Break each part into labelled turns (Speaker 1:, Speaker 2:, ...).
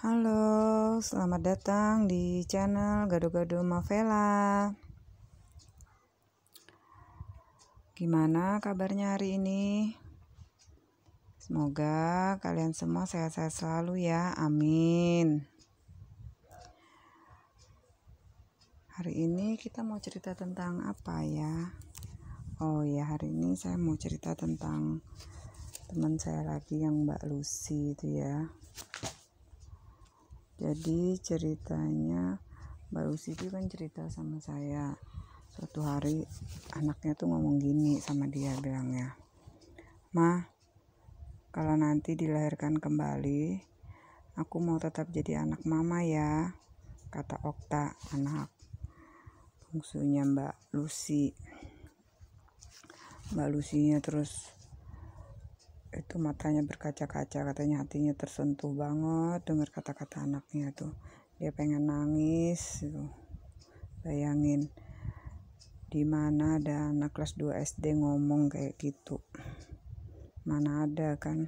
Speaker 1: Halo, selamat datang di channel Gado-Gado Mavela. Gimana kabarnya hari ini? Semoga kalian semua sehat-sehat selalu ya, amin. Hari ini kita mau cerita tentang apa ya? Oh ya, hari ini saya mau cerita tentang teman saya lagi yang Mbak Lucy itu ya. Jadi ceritanya Mbak Lucy itu kan cerita sama saya. Suatu hari anaknya tuh ngomong gini sama dia, bilangnya, "Ma, kalau nanti dilahirkan kembali, aku mau tetap jadi anak mama ya," kata Okta, anak bungsunya Mbak Lucy. Mbak Lucy-nya terus itu matanya berkaca-kaca, katanya hatinya tersentuh banget dengar kata-kata anaknya tuh. Dia pengen nangis gitu. Bayangin, di mana ada anak kelas 2 SD ngomong kayak gitu. Mana ada kan.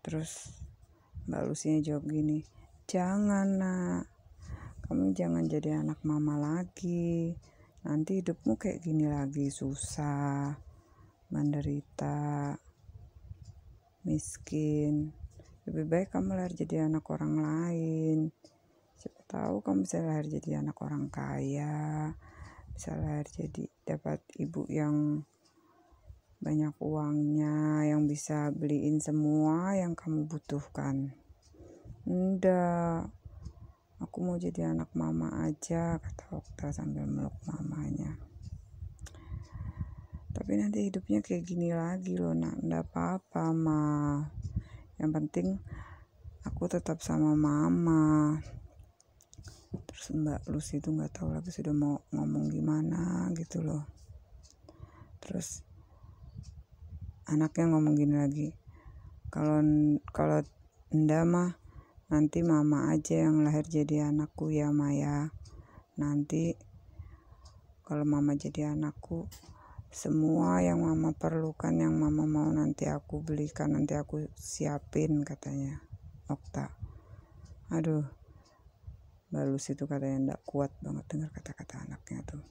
Speaker 1: Terus Mbak Lucy-nya jawab gini, "Jangan nak, kamu jangan jadi anak mama lagi. Nanti hidupmu kayak gini lagi, susah, menderita, miskin. Lebih baik kamu lahir jadi anak orang lain. Siapa tahu kamu bisa lahir jadi anak orang kaya, bisa lahir jadi dapat ibu yang banyak uangnya, yang bisa beliin semua yang kamu butuhkan." "Enggak, aku mau jadi anak mama aja," kata Okta sambil meluk mamanya. "Tapi nanti hidupnya kayak gini lagi loh nak, enggak apa-apa ma. Yang penting aku tetap sama mama." Terus Mbak Lucy itu nggak tahu lagi sudah mau ngomong gimana gitu loh. Terus anaknya ngomong gini lagi, kalau enggak mah nanti mama aja yang lahir jadi anakku ya Maya. Nanti kalau mama jadi anakku, semua yang mama perlukan, yang mama mau nanti aku belikan, nanti aku siapin," katanya Okta. Aduh, Mbak Lucy itu katanya enggak kuat banget dengar kata-kata anaknya tuh.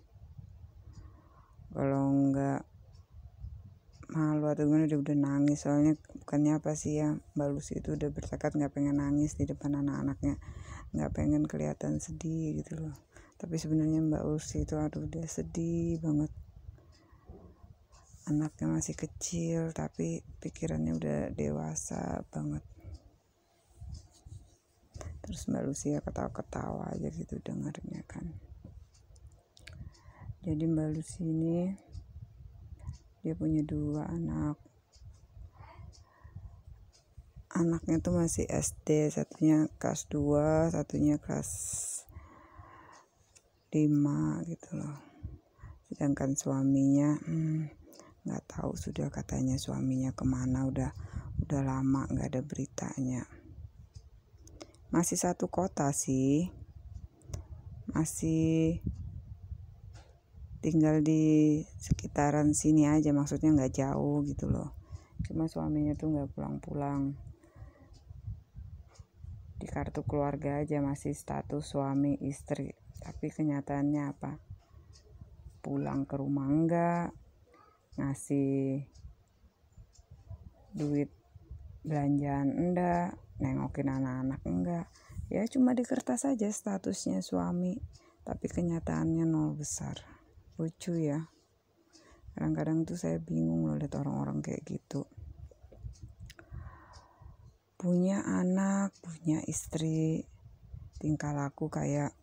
Speaker 1: Kalau enggak malu atau gimana dia udah nangis. Soalnya bukannya apa sih ya, Mbak Lucy itu udah bertekad nggak pengen nangis di depan anak-anaknya, nggak pengen kelihatan sedih gitu loh. Tapi sebenarnya Mbak Lucy itu aduh dia sedih banget. Anaknya masih kecil tapi pikirannya udah dewasa banget. Terus Mbak Lucy ya ketawa-ketawa aja gitu dengarnya kan. Jadi Mbak Lucy ini dia punya 2 anak. Anaknya tuh masih SD, satunya kelas 2, satunya kelas 5 gitu loh. Sedangkan suaminya nggak tahu sudah, katanya suaminya kemana, udah lama nggak ada beritanya. Masih satu kota sih, masih tinggal di sekitaran sini aja, maksudnya nggak jauh gitu loh. Cuma suaminya tuh nggak pulang-pulang. Di kartu keluarga aja masih status suami istri, tapi kenyataannya apa? Pulang ke rumah enggak, ngasih duit belanjaan enggak, nengokin anak-anak enggak. Ya cuma di kertas aja statusnya suami, tapi kenyataannya 0 besar. Lucu ya. Kadang-kadang tuh saya bingung loh lihat orang-orang kayak gitu. Punya anak, punya istri, tingkah laku kayak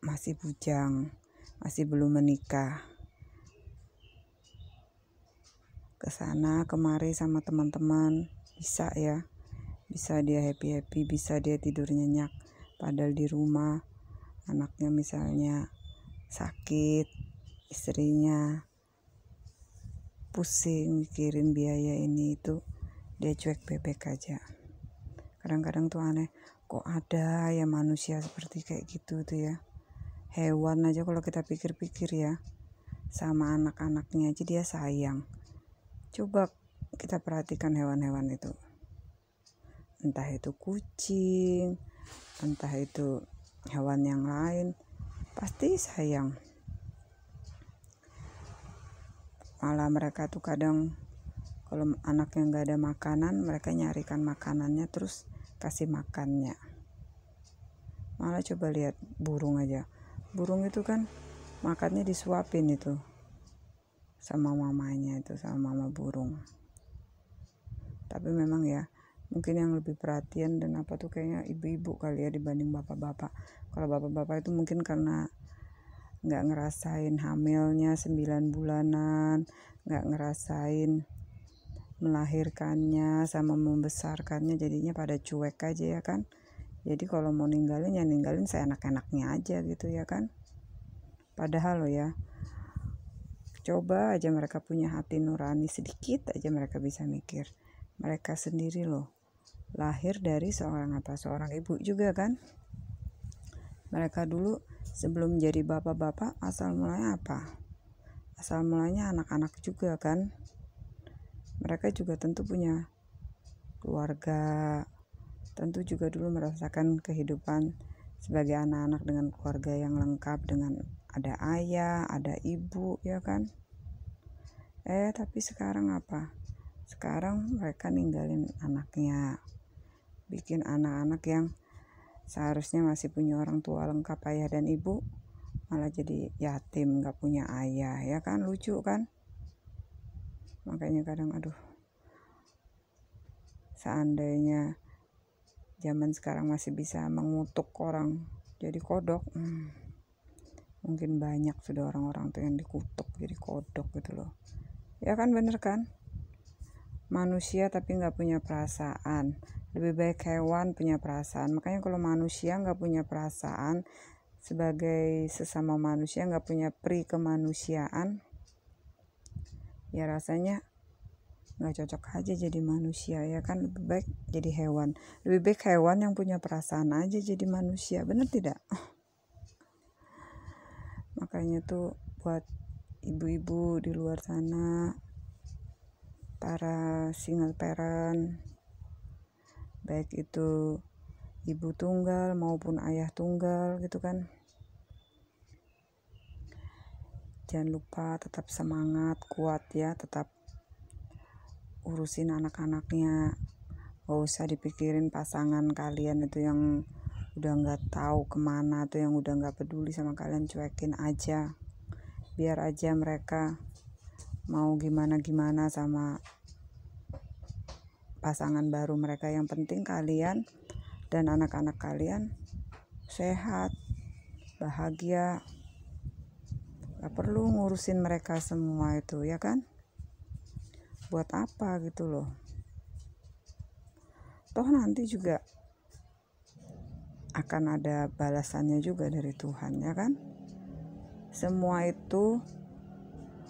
Speaker 1: masih bujang, masih belum menikah. Kesana kemari sama teman-teman, bisa ya. Bisa dia happy-happy, bisa dia tidur nyenyak. Padahal di rumah anaknya misalnya sakit, istrinya pusing mikirin biaya ini itu, dia cuek bebek aja. Kadang-kadang tuh aneh, kok ada ya manusia seperti kayak gitu tuh ya. Hewan aja kalau kita pikir-pikir ya, sama anak-anaknya aja dia sayang. Coba kita perhatikan hewan-hewan itu, entah itu kucing, entah itu hewan yang lain, pasti sayang. Malah mereka tuh kadang kalau anaknya nggak ada makanan, mereka nyarikan makanannya terus kasih makannya. Malah coba lihat burung aja, burung itu kan makannya disuapin itu sama mamanya, itu sama mama burung. Tapi memang ya, mungkin yang lebih perhatian dan apa tuh kayaknya ibu-ibu kali ya dibanding bapak-bapak. Kalau bapak-bapak itu mungkin karena nggak ngerasain hamilnya 9 bulanan, nggak ngerasain melahirkannya sama membesarkannya, jadinya pada cuek aja ya kan. Jadi kalau mau ninggalin ya ninggalin seenak-enaknya aja gitu ya kan. Padahal loh ya, coba aja mereka punya hati nurani sedikit aja, mereka bisa mikir. Mereka sendiri loh lahir dari seorang ibu juga kan. Mereka dulu sebelum jadi bapak-bapak asal mulanya apa? Asal mulanya anak-anak juga kan. Mereka juga tentu punya keluarga, tentu juga dulu merasakan kehidupan sebagai anak-anak dengan keluarga yang lengkap, dengan ada ayah, ada ibu ya kan. Tapi sekarang apa? Sekarang mereka ninggalin anaknya, bikin anak-anak yang seharusnya masih punya orang tua lengkap, ayah dan ibu, malah jadi yatim, gak punya ayah ya kan. Lucu kan. Makanya kadang seandainya zaman sekarang masih bisa mengutuk orang jadi kodok, mungkin banyak sudah orang-orang tuh yang dikutuk jadi kodok gitu loh ya kan. Bener kan? Manusia tapi gak punya perasaan, lebih baik hewan punya perasaan. Makanya kalau manusia gak punya perasaan, sebagai sesama manusia gak punya pri kemanusiaan, ya rasanya gak cocok aja jadi manusia ya kan. Lebih baik jadi hewan, lebih baik hewan yang punya perasaan aja jadi manusia, bener tidak? Makanya tuh buat ibu-ibu di luar sana, para single parent, baik itu ibu tunggal maupun ayah tunggal gitu kan, jangan lupa tetap semangat, kuat ya, tetap urusin anak-anaknya. Gak usah dipikirin pasangan kalian itu yang udah gak tahu kemana, tuh yang udah gak peduli sama kalian, cuekin aja. Biar aja mereka mau gimana-gimana sama pasangan baru mereka. Yang penting kalian dan anak-anak kalian sehat, bahagia. Gak perlu ngurusin mereka semua itu ya kan. Buat apa gitu loh. Toh nanti juga akan ada balasannya juga dari Tuhan ya kan. Semua itu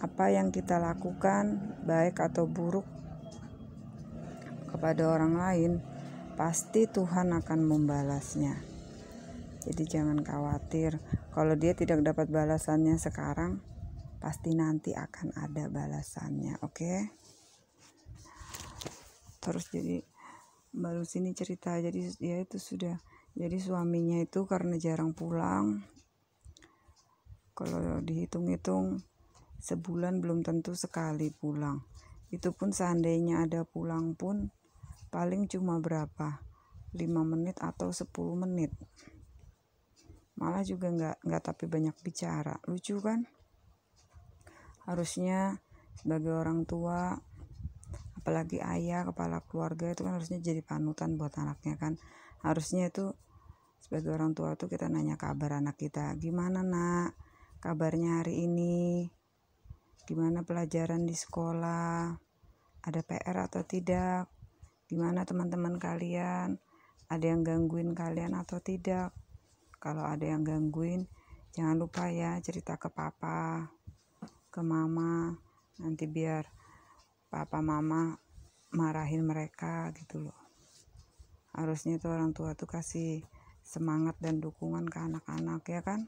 Speaker 1: apa yang kita lakukan, baik atau buruk kepada orang lain, pasti Tuhan akan membalasnya. Jadi jangan khawatir, kalau dia tidak dapat balasannya sekarang, pasti nanti akan ada balasannya, oke? Terus jadi baru sini cerita, jadi ya itu sudah, jadi suaminya itu karena jarang pulang, kalau dihitung-hitung sebulan belum tentu sekali pulang. Itu pun seandainya ada pulang pun paling cuma berapa, 5 menit atau 10 menit. Malah juga enggak tapi banyak bicara. Lucu kan? Harusnya sebagai orang tua, apalagi ayah, kepala keluarga, itu kan harusnya jadi panutan buat anaknya kan. Harusnya itu sebagai orang tua tuh kita nanya kabar anak kita. Gimana nak? Kabarnya hari ini? Gimana pelajaran di sekolah? Ada PR atau tidak? Gimana teman-teman kalian? Ada yang gangguin kalian atau tidak? Kalau ada yang gangguin, jangan lupa ya cerita ke papa, ke mama. Nanti biar papa mama marahin mereka gitu loh. Harusnya tuh orang tua tuh kasih semangat dan dukungan ke anak-anak ya kan.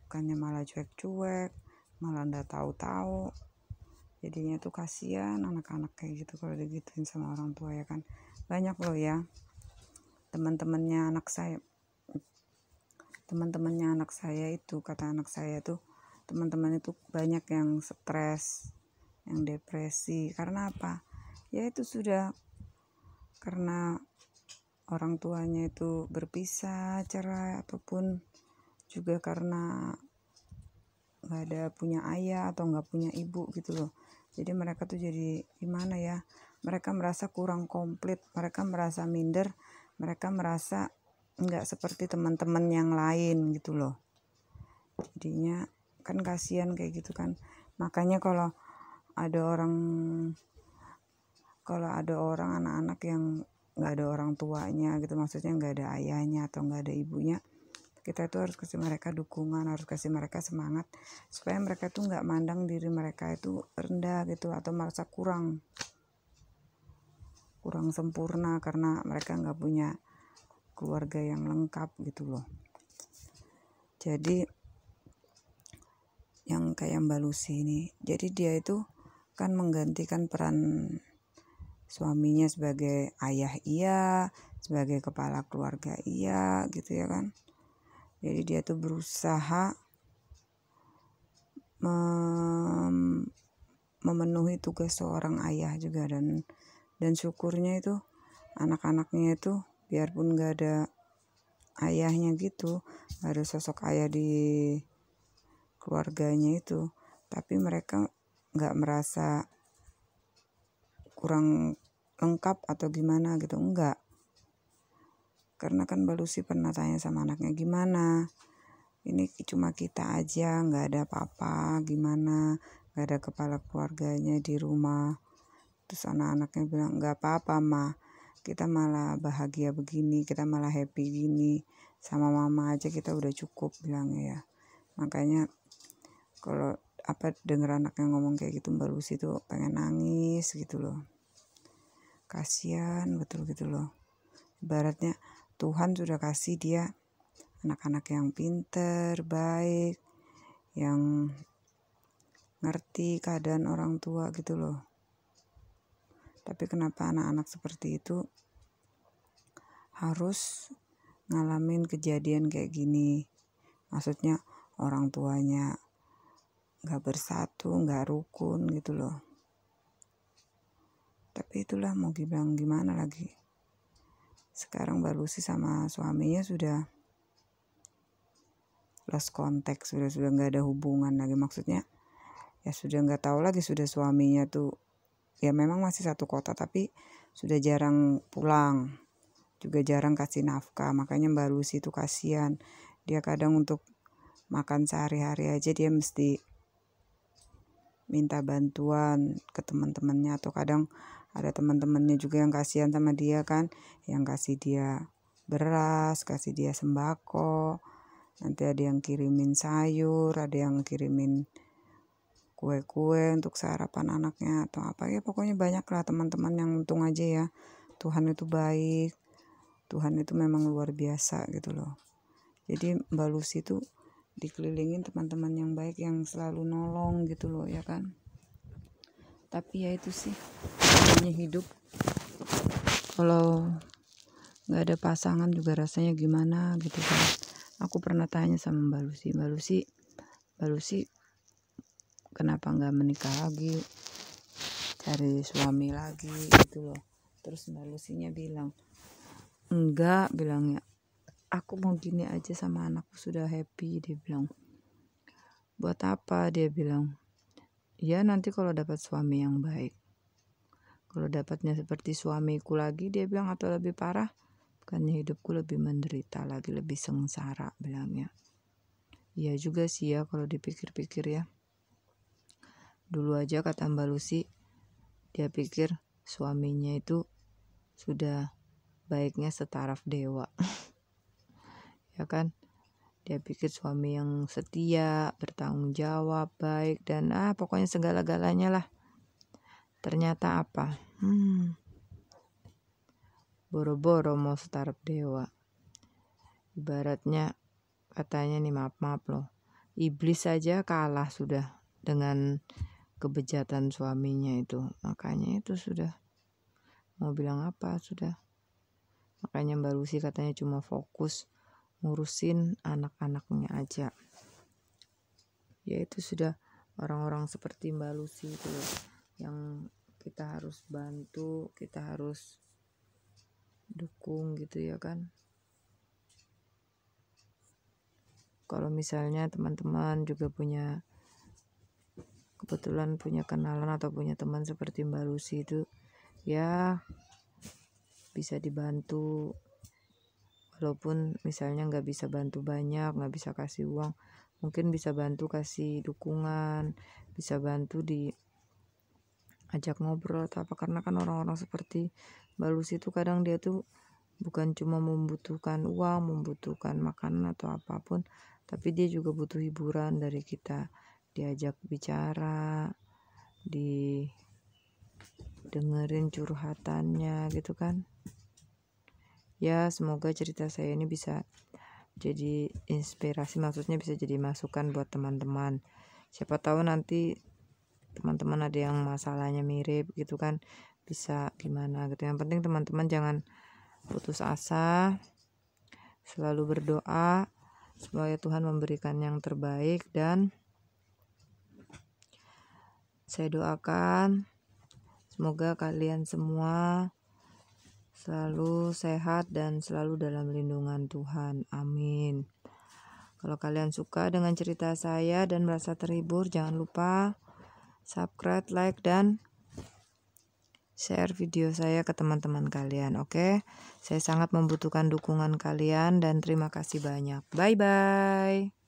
Speaker 1: Bukannya malah cuek-cuek, malah nggak tahu-tahu. Jadinya tuh kasihan anak-anak kayak gitu kalau digituin sama orang tua ya kan. Banyak loh ya teman-temannya anak saya itu, kata anak saya tuh teman-teman itu banyak yang stres, yang depresi. Karena apa? Ya itu sudah karena orang tuanya itu berpisah, cerai, ataupun juga karena nggak ada punya ayah atau nggak punya ibu gitu loh. Jadi mereka tuh jadi gimana ya, mereka merasa kurang komplit, mereka merasa minder, mereka merasa nggak seperti teman-teman yang lain gitu loh. Jadinya kan kasihan kayak gitu kan. Makanya kalau ada orang anak-anak yang nggak ada orang tuanya gitu, maksudnya nggak ada ayahnya atau nggak ada ibunya, kita itu harus kasih mereka dukungan, harus kasih mereka semangat supaya mereka tuh nggak mandang diri mereka itu rendah gitu atau merasa kurang sempurna karena mereka nggak punya keluarga yang lengkap gitu loh. Jadi yang kayak Mbak Lucy ini, jadi dia itu kan menggantikan peran suaminya sebagai ayah iya, sebagai kepala keluarga iya gitu ya kan. Jadi dia tuh berusaha memenuhi tugas seorang ayah juga, dan syukurnya itu anak-anaknya itu biarpun gak ada ayahnya gitu, gak ada sosok ayah di keluarganya itu, tapi mereka gak merasa kurang lengkap atau gimana gitu, enggak. Karena kan Mbak Lucy pernah tanya sama anaknya, gimana ini cuma kita aja, nggak ada apa-apa, gimana, nggak ada kepala keluarganya di rumah. Terus anak-anaknya bilang, nggak apa-apa mah, kita malah bahagia begini, kita malah happy gini, sama mama aja kita udah cukup, bilangnya ya. Makanya kalau denger anaknya ngomong kayak gitu, Mbak Lucy tuh pengen nangis gitu loh. Kasian betul gitu loh. Ibaratnya Tuhan sudah kasih dia anak-anak yang pinter, baik, yang ngerti keadaan orang tua gitu loh. Tapi kenapa anak-anak seperti itu harus ngalamin kejadian kayak gini? Maksudnya orang tuanya gak bersatu, gak rukun gitu loh. Tapi itulah mau dibilang gimana lagi. Sekarang Mbak Lucy sama suaminya sudah lost contact, sudah nggak ada hubungan lagi, maksudnya ya sudah nggak tahu lagi, sudah suaminya tuh ya memang masih satu kota tapi sudah jarang pulang, juga jarang kasih nafkah. Makanya Mbak Lucy tuh kasihan, dia kadang untuk makan sehari-hari aja dia mesti minta bantuan ke teman-temannya, atau kadang ada teman-temannya juga yang kasihan sama dia kan, yang kasih dia beras, kasih dia sembako. Nanti ada yang kirimin sayur, ada yang kirimin kue-kue untuk sarapan anaknya atau apa ya, pokoknya banyak lah teman-teman yang untung aja ya. Tuhan itu baik, Tuhan itu memang luar biasa gitu loh. Jadi Mbak Lucy itu dikelilingin teman-teman yang baik yang selalu nolong gitu loh ya kan. Tapi ya itu sih namanya hidup, kalau nggak ada pasangan juga rasanya gimana gitu kan. Aku pernah tanya sama Mbak Lucy kenapa nggak menikah lagi, cari suami lagi gitu loh. Terus Mbak Lucy-nya bilang, enggak, bilangnya aku mau gini aja sama anakku sudah happy. Dia bilang, buat apa? Dia bilang, ya nanti kalau dapat suami yang baik, kalau dapatnya seperti suamiku lagi, dia bilang, atau lebih parah, bukannya hidupku lebih menderita lagi, lebih sengsara, bilangnya. Iya juga sih ya kalau dipikir-pikir ya. Dulu aja kata Mbak Lucy, dia pikir suaminya itu sudah baiknya setaraf dewa. Ya kan? Dia pikir suami yang setia, bertanggung jawab, baik, dan pokoknya segala-galanya lah. Ternyata apa? Boro-boro mau setaraf dewa. Ibaratnya katanya nih, maaf loh, iblis saja kalah sudah dengan kebejatan suaminya itu. Makanya itu sudah mau bilang apa, sudah
Speaker 2: Makanya Mbak Lucy katanya cuma fokus ngurusin anak-anaknya aja. Ya itu sudah orang-orang seperti Mbak Lucy itu loh, yang kita harus bantu, kita harus dukung gitu ya kan. Kalau misalnya teman-teman juga kebetulan punya kenalan atau punya teman seperti Mbak Lucy itu, ya bisa dibantu. Walaupun misalnya nggak bisa bantu banyak, nggak bisa kasih uang, mungkin bisa bantu kasih dukungan, bisa bantu diajak ngobrol atau apa. Karena kan orang-orang seperti Mbak Lucy itu kadang dia tuh bukan cuma membutuhkan uang, membutuhkan makanan atau apapun, tapi dia juga butuh hiburan dari kita, diajak bicara, didengerin curhatannya gitu kan. Ya semoga cerita saya ini bisa jadi inspirasi, maksudnya bisa jadi masukan buat teman-teman. Siapa tahu nanti teman-teman ada yang masalahnya mirip gitu kan, bisa gimana gitu. Yang penting teman-teman jangan putus asa, selalu berdoa supaya Tuhan memberikan yang terbaik, dan saya doakan semoga kalian semua selalu sehat dan selalu dalam lindungan Tuhan. Amin. Kalau kalian suka dengan cerita saya dan merasa terhibur, jangan lupa subscribe, like, dan share video saya ke teman-teman kalian. Oke? Saya sangat membutuhkan dukungan kalian dan terima kasih banyak. Bye-bye.